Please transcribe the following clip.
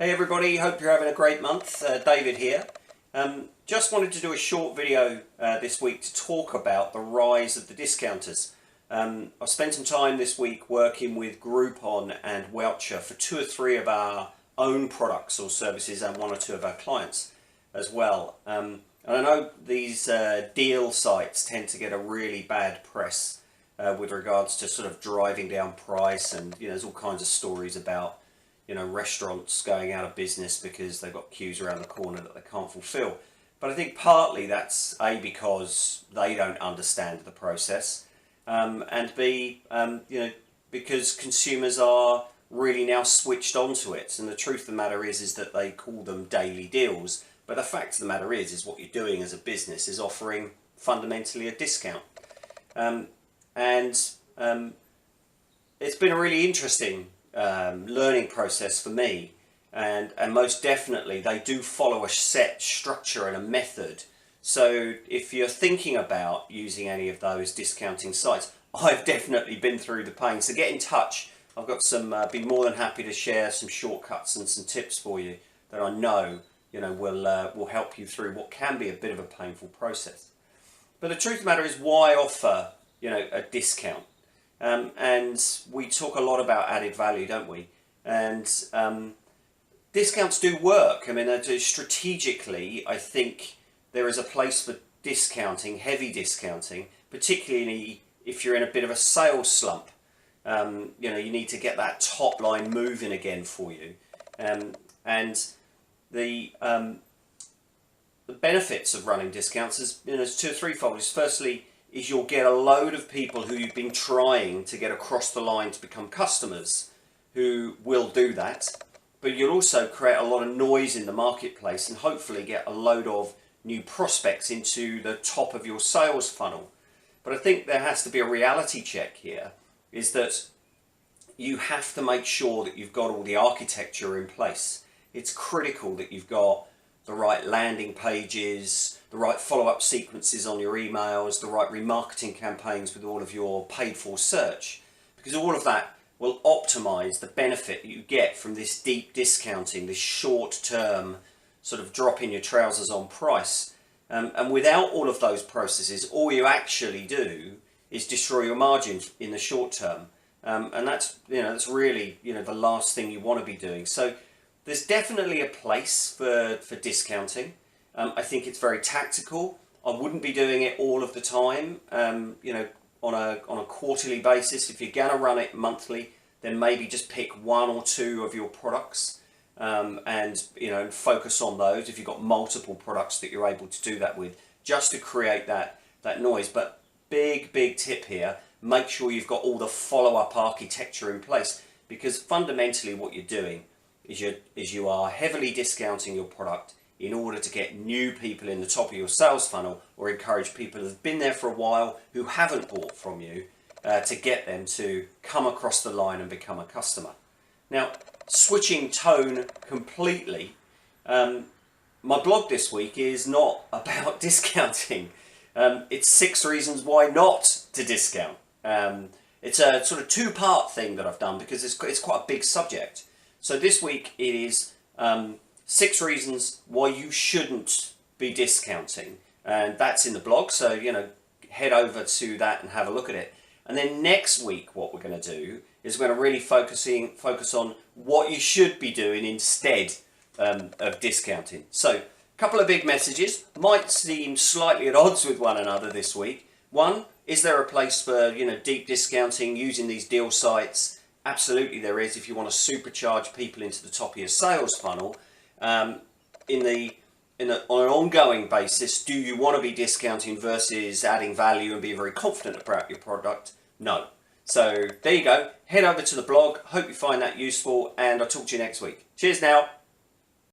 Hey everybody, hope you're having a great month. David here. Just wanted to do a short video this week to talk about the rise of the discounters. I've spent some time this week working with Groupon and Wowcher for 2 or 3 of our own products or services and 1 or 2 of our clients as well. And I know these deal sites tend to get a really bad press with regards to sort of driving down price, and there's all kinds of stories about restaurants going out of business because they've got queues around the corner that they can't fulfill. But I think partly that's A, because they don't understand the process, and B, because consumers are really now switched onto it. And the truth of the matter is that they call them daily deals. But the fact of the matter is what you're doing as a business is offering fundamentally a discount. It's been a really interesting learning process for me, and most definitely they do follow a set structure and a method. So if you're thinking about using any of those discounting sites, I've definitely been through the pain. So get in touch. I've got some, be more than happy to share some shortcuts and some tips for you that I know will help you through what can be a bit of a painful process. But the truth of the matter is, why offer a discount? And we talk a lot about added value, don't we? And discounts do work. I mean, strategically, I think there is a place for discounting, heavy discounting, particularly if you're in a bit of a sales slump. You need to get that top line moving again for you. And the benefits of running discounts is, is 2 or 3-fold. Firstly, is you'll get a load of people who you've been trying to get across the line to become customers who will do that, but you'll also create a lot of noise in the marketplace and hopefully get a load of new prospects into the top of your sales funnel. But I think there has to be a reality check here, is that you have to make sure that you've got all the architecture in place. It's critical that you've got the right landing pages, the right follow-up sequences on your emails, the right remarketing campaigns with all of your paid-for search, because all of that will optimize the benefit that you get from this deep discounting, this short-term sort of drop in your trousers on price. And without all of those processes, all you actually do is destroy your margin in the short term. And that's really the last thing you want to be doing. So there's definitely a place for discounting. I think it's very tactical. I wouldn't be doing it all of the time. On a quarterly basis. If you're going to run it monthly, then maybe just pick 1 or 2 of your products and focus on those. If you've got multiple products that you're able to do that with, just to create that noise. But big tip here: make sure you've got all the follow-up architecture in place, because fundamentally what you're doing is you are heavily discounting your product in order to get new people in the top of your sales funnel, or encourage people who have been there for a while who haven't bought from you to get them to come across the line and become a customer. Now, switching tone completely, my blog this week is not about discounting. It's 6 reasons why not to discount. It's a sort of 2-part thing that I've done because it's quite a big subject. So this week it is 6 reasons why you shouldn't be discounting, and that's in the blog, so head over to that and have a look at it. And then next week what we're going to do is we're going to really focus on what you should be doing instead of discounting. So a couple of big messages, might seem slightly at odds with one another this week. One, is there a place for deep discounting using these deal sites? Absolutely there is, if you want to supercharge people into the top of your sales funnel. On an ongoing basis, do you want to be discounting versus adding value and be very confident about your product? No. So there you go. Head over to the blog. Hope you find that useful, and I'll talk to you next week. Cheers now.